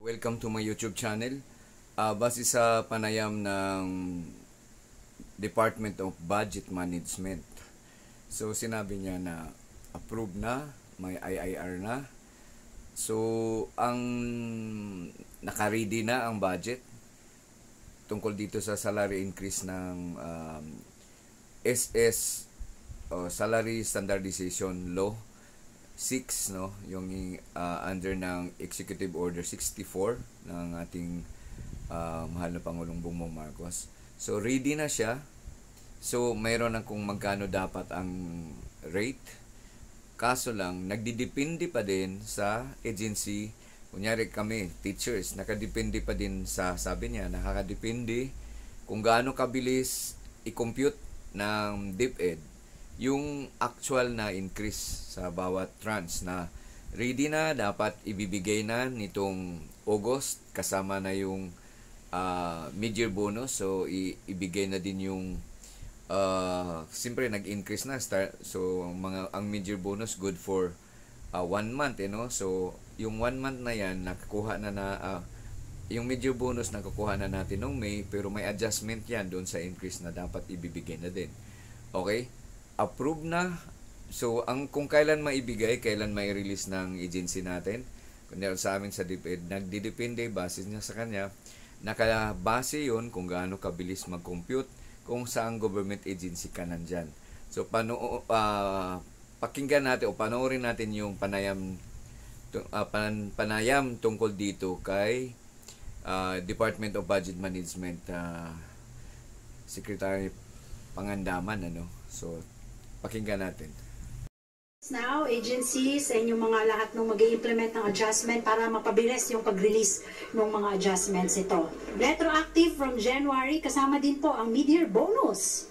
Welcome to my YouTube channel. Base sa panayam ng Department of Budget Management. So sinabi niya na approved na, may IIR na. So ang naka-ready na ang budget tungkol dito sa salary increase ng SS Salary Standardization Law 6, no, yung under ng Executive Order 64 ng ating mahal na Pangulong Bongbong Marcos. So ready na siya. So mayroon na kung magkano dapat ang rate. Kaso lang nagdidepende pa din sa agency. Kunyari kami teachers, nakadepende pa din sa, sabi niya, nakakadepende kung gaano kabilis i-compute ng DepEd yung actual na increase sa bawat trans na ready na, dapat ibibigay na nitong August, kasama na yung mid-year bonus. So ibigay na din yung siyempre nag-increase na so ang mid-year bonus good for 1 month, no? So yung 1 month na yan nakakuha na yung mid-year bonus nakukuha na natin noong May, pero may adjustment yan doon sa increase na dapat ibibigay na din. Okay? Approve na. So kung kailan maibigay, kailan mai-release ng agency natin, kunyari sa amin sa DepEd, nagdidepende base niya sa kanya, nakabase yun kung gaano kabilis mag-compute, kung saang government agency ka nandyan. So pakinggan natin o panoorin natin yung panayam tungkol dito kay Department of Budget Management Secretary Pangandaman, ano. So pakinggan natin. Now, agencies, sa inyong mga lahat nung mag-i-implement ng adjustment para mapabilis yung pag-release ng mga adjustments ito. Retroactive from January, kasama din po ang mid-year bonus.